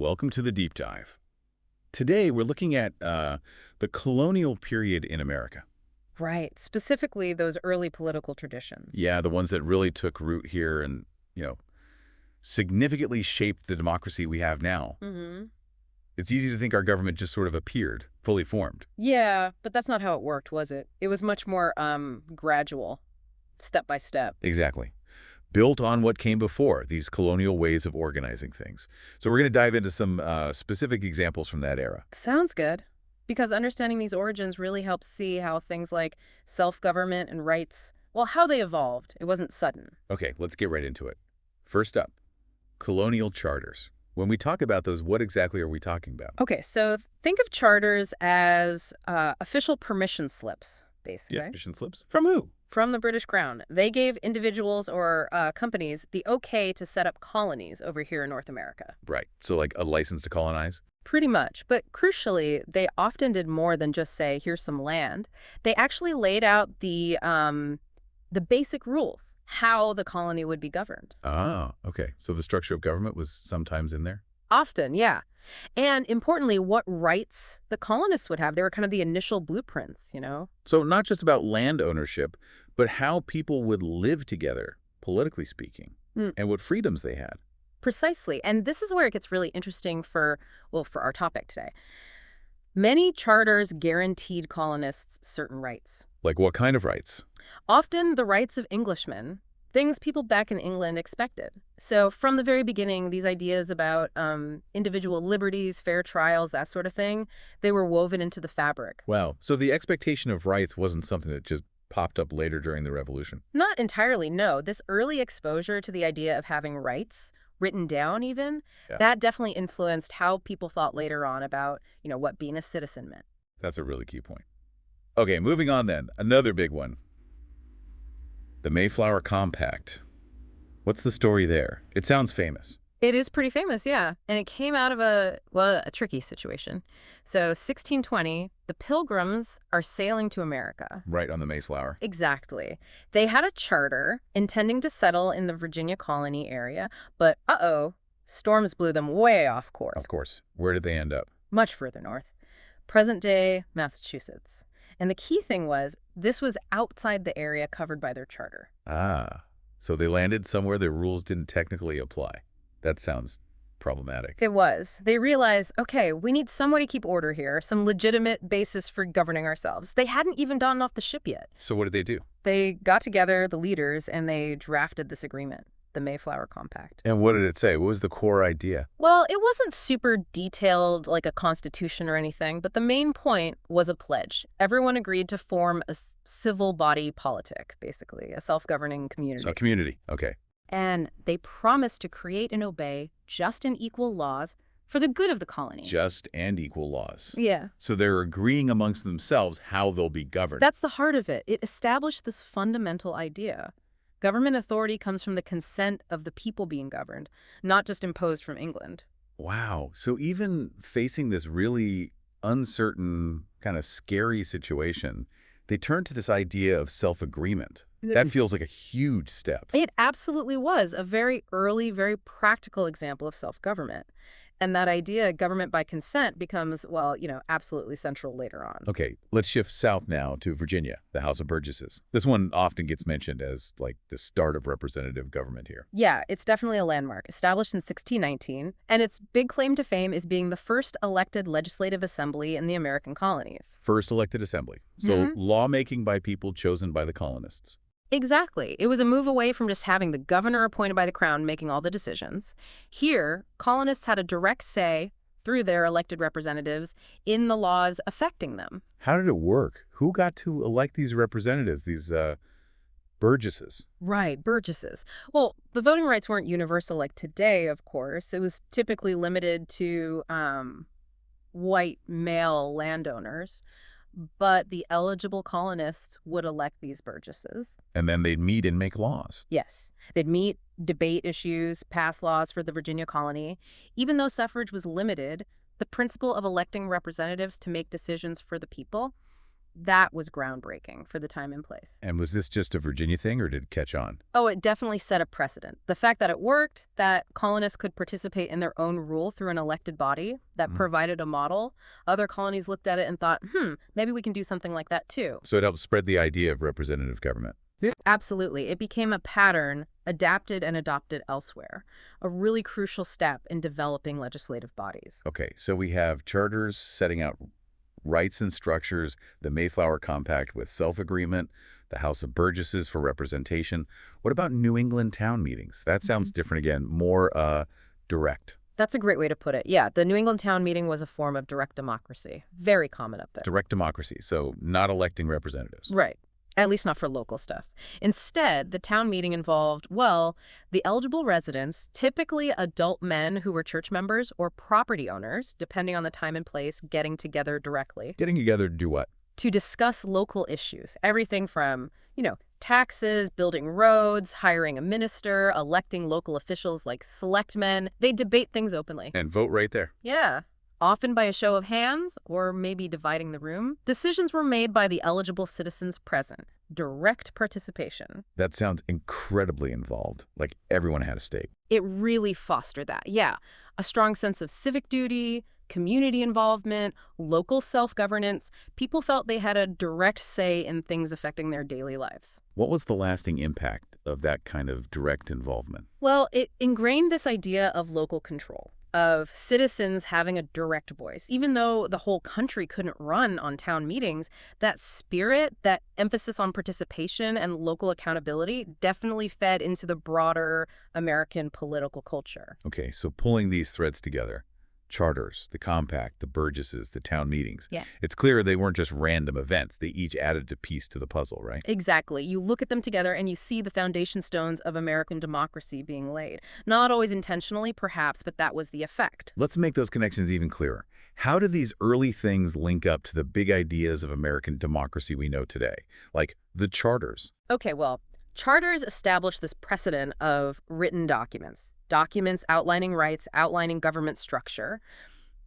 welcome to the deep dive. Today, we're looking at the colonial period in America. Right. Specifically, those early political traditions. Yeah, the ones that really took root here and, you know, significantly shaped the democracy we have now. Mm-hmm. It's easy to think our government just sort of appeared, fully formed. Yeah, but that's not how it worked, was it? It was much more gradual, step by step. Exactly. Built on what came before, these colonial ways of organizing things. So we're going to dive into some specific examples from that era. Sounds good. Because understanding these origins really helps see how things like self-government and rights, well, how they evolved. It wasn't sudden. Okay, let's get right into it. First up, colonial charters. When we talk about those, what exactly are we talking about? Okay, so think of charters as official permission slips, basically. Yeah, permission slips? From who? From the British Crown. They gave individuals or companies the okay to set up colonies over here in North America. Right. So like a license to colonize? Pretty much. But crucially, they often did more than just say, here's some land. They actually laid out the basic rules, how the colony would be governed. Ah, okay. So the structure of government was sometimes in there? Often, yeah. And importantly, what rights the colonists would have. They were kind of the initial blueprints, you know? So not just about land ownership, but how people would live together, politically speaking, and what freedoms they had. Precisely. And this is where it gets really interesting for our topic today. Many charters guaranteed colonists certain rights. Like what kind of rights? Often the rights of Englishmen, things people back in England expected. So from the very beginning, these ideas about individual liberties, fair trials, that sort of thing, they were woven into the fabric. Wow. So the expectation of rights wasn't something that just popped up later during the Revolution? Not entirely, no. This early exposure to the idea of having rights, written down even, that definitely influenced how people thought later on about, what being a citizen meant. That's a really key point. Okay, moving on then. Another big one. The Mayflower Compact. What's the story there? It sounds famous. It is pretty famous, yeah. And it came out of a tricky situation. So 1620, the Pilgrims are sailing to America. Right on the Mayflower. Exactly. They had a charter intending to settle in the Virginia colony area, but storms blew them way off course. Of course. Where did they end up? Much further north. Present-day Massachusetts. And the key thing was, this was outside the area covered by their charter. Ah, so they landed somewhere the rules didn't technically apply. That sounds problematic. It was. They realized, okay, we need some way to keep order here, some legitimate basis for governing ourselves. They hadn't even gotten off the ship yet. So what did they do? They got together, the leaders, and they drafted this agreement, the Mayflower Compact. And what did it say? What was the core idea? Well, it wasn't super detailed like a constitution or anything, but the main point was a pledge. Everyone agreed to form a civil body politic, basically, a self-governing community. So a community, okay. And they promised to create and obey just and equal laws for the good of the colony. Just and equal laws. Yeah. So they're agreeing amongst themselves how they'll be governed. That's the heart of it. It established this fundamental idea. Government authority comes from the consent of the people being governed, not just imposed from England. Wow. So even facing this really uncertain, kind of scary situation, they turned to this idea of self-agreement. That feels like a huge step. It absolutely was a very early, very practical example of self-government. And that idea, government by consent, becomes, absolutely central later on. Okay, let's shift south now to Virginia, the House of Burgesses. This one often gets mentioned as like the start of representative government here. Yeah, it's definitely a landmark, established in 1619. And its big claim to fame is being the first elected legislative assembly in the American colonies. First elected assembly. So lawmaking by people chosen by the colonists. Exactly. It was a move away from just having the governor appointed by the crown making all the decisions. Here, colonists had a direct say, through their elected representatives, in the laws affecting them. How did it work? Who got to elect these representatives, these Burgesses? Right, Burgesses. Well, the voting rights weren't universal like today, of course. It was typically limited to white male landowners. But the eligible colonists would elect these Burgesses. And then they'd meet and make laws. Yes. They'd meet, debate issues, pass laws for the Virginia colony. Even though suffrage was limited, the principle of electing representatives to make decisions for the people, That was groundbreaking for the time and place. And was this just a Virginia thing, or did it catch on? Oh, it definitely set a precedent. The fact that it worked, that colonists could participate in their own rule through an elected body that Mhm. provided a model, other colonies looked at it and thought, maybe we can do something like that too. So it helped spread the idea of representative government. Absolutely. It became a pattern adapted and adopted elsewhere, a really crucial step in developing legislative bodies. Okay, so we have charters setting out rights and structures, the Mayflower Compact with self-agreement, the House of Burgesses for representation. What about New England town meetings? That sounds different again, more direct. That's a great way to put it. Yeah, the New England town meeting was a form of direct democracy. Very common up there. Direct democracy, so not electing representatives. Right. At least not for local stuff. Instead, the town meeting involved, well, the eligible residents, typically adult men who were church members or property owners, depending on the time and place, getting together directly Getting together to do what? to discuss local issues. Everything from, taxes, building roads, hiring a minister, electing local officials like selectmen. They debate things openly. And vote right there. Yeah. Often by a show of hands, or maybe dividing the room. Decisions were made by the eligible citizens present. Direct participation. That sounds incredibly involved, like everyone had a stake. It really fostered that, yeah. A strong sense of civic duty, community involvement, local self-governance. People felt they had a direct say in things affecting their daily lives. What was the lasting impact of that kind of direct involvement? Well, it ingrained this idea of local control, of citizens having a direct voice. Even though the whole country couldn't run on town meetings, that spirit, that emphasis on participation and local accountability definitely fed into the broader American political culture. Okay, so pulling these threads together, charters, the compact, the Burgesses, the town meetings. Yeah. It's clear they weren't just random events. They each added a piece to the puzzle, right? Exactly. You look at them together and you see the foundation stones of American democracy being laid. Not always intentionally, perhaps, but that was the effect. Let's make those connections even clearer. How do these early things link up to the big ideas of American democracy we know today, like the charters? Okay, well, charters establish this precedent of written documents. Documents outlining rights, outlining government structure.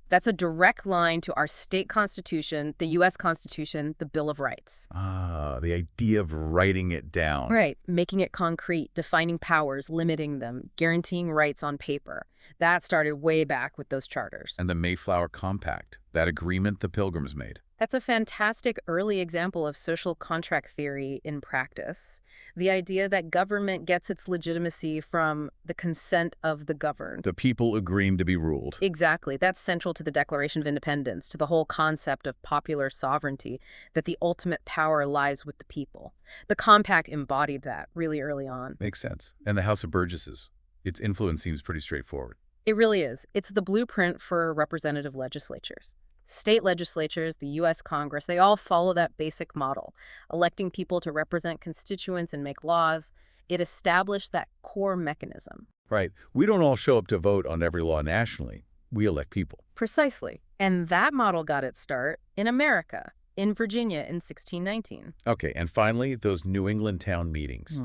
That's a direct line to our state constitution, the U.S. Constitution, the Bill of Rights. Ah, the idea of writing it down. Right. Making it concrete, defining powers, limiting them, guaranteeing rights on paper. That started way back with those charters. And the Mayflower Compact, that agreement the Pilgrims made. That's a fantastic early example of social contract theory in practice. The idea that government gets its legitimacy from the consent of the governed. The people agreeing to be ruled. Exactly. That's central to the Declaration of Independence, to the whole concept of popular sovereignty, that the ultimate power lies with the people. The compact embodied that really early on. Makes sense. And the House of Burgesses. Its influence seems pretty straightforward. It really is. It's the blueprint for representative legislatures. State legislatures, the U.S. Congress, they all follow that basic model, electing people to represent constituents and make laws. It established that core mechanism. Right. We don't all show up to vote on every law nationally. We elect people. Precisely. And that model got its start in America, in Virginia in 1619. Okay, and finally, those New England town meetings.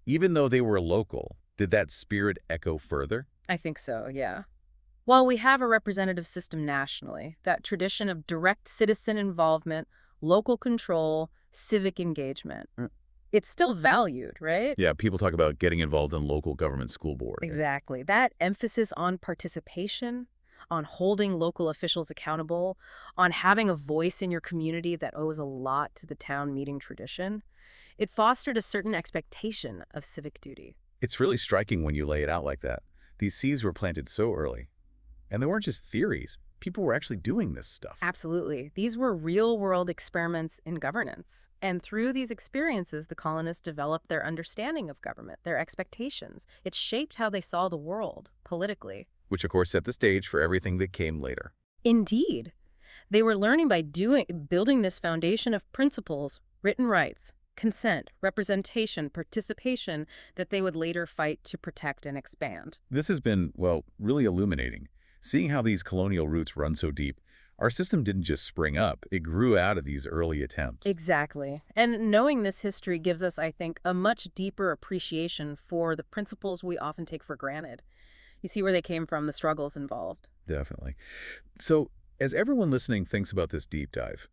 Even though they were local, did that spirit echo further? I think so, yeah. While we have a representative system nationally, that tradition of direct citizen involvement, local control, civic engagement, it's still valued, right? Yeah, people talk about getting involved in local government school board. Exactly. That emphasis on participation, on holding local officials accountable, on having a voice in your community that owes a lot to the town meeting tradition, it fostered a certain expectation of civic duty. It's really striking when you lay it out like that. These seeds were planted so early. And they weren't just theories. People were actually doing this stuff. Absolutely. These were real-world experiments in governance. And through these experiences, the colonists developed their understanding of government, their expectations. It shaped how they saw the world, politically. Which, of course, set the stage for everything that came later. Indeed. They were learning by building this foundation of principles, written rights, consent, representation, participation, that they would later fight to protect and expand. This has been, well, really illuminating. Seeing how these colonial roots run so deep, our system didn't just spring up, it grew out of these early attempts. Exactly. And knowing this history gives us, I think, a much deeper appreciation for the principles we often take for granted. You see where they came from, the struggles involved. Definitely. So, as everyone listening thinks about this deep dive,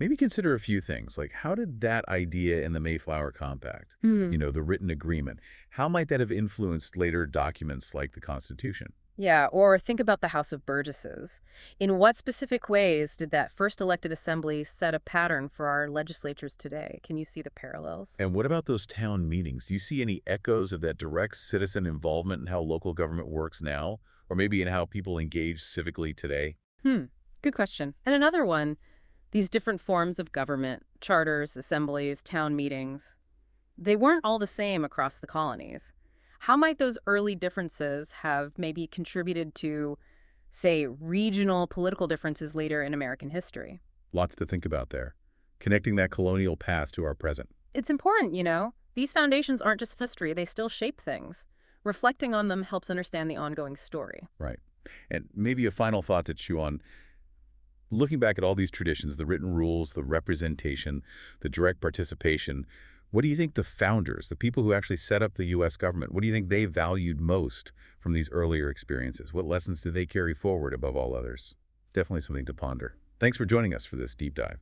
Maybe consider a few things, like how did that idea in the Mayflower Compact, the written agreement, how might that have influenced later documents like the Constitution? Yeah, or think about the House of Burgesses. In what specific ways did that first elected assembly set a pattern for our legislatures today? Can you see the parallels? And what about those town meetings? Do you see any echoes of that direct citizen involvement in how local government works now? Or maybe in how people engage civically today? Hmm, good question. And another one, these different forms of government, charters, assemblies, town meetings, they weren't all the same across the colonies. How might those early differences have maybe contributed to, say, regional political differences later in American history? Lots to think about there. Connecting that colonial past to our present. It's important, you know? These foundations aren't just history, they still shape things. Reflecting on them helps understand the ongoing story. Right. And maybe a final thought to chew on. Looking back at all these traditions, the written rules, the representation, the direct participation, what do you think the founders, the people who actually set up the U.S. government, what do you think they valued most from these earlier experiences? What lessons did they carry forward above all others? Definitely something to ponder. Thanks for joining us for this deep dive.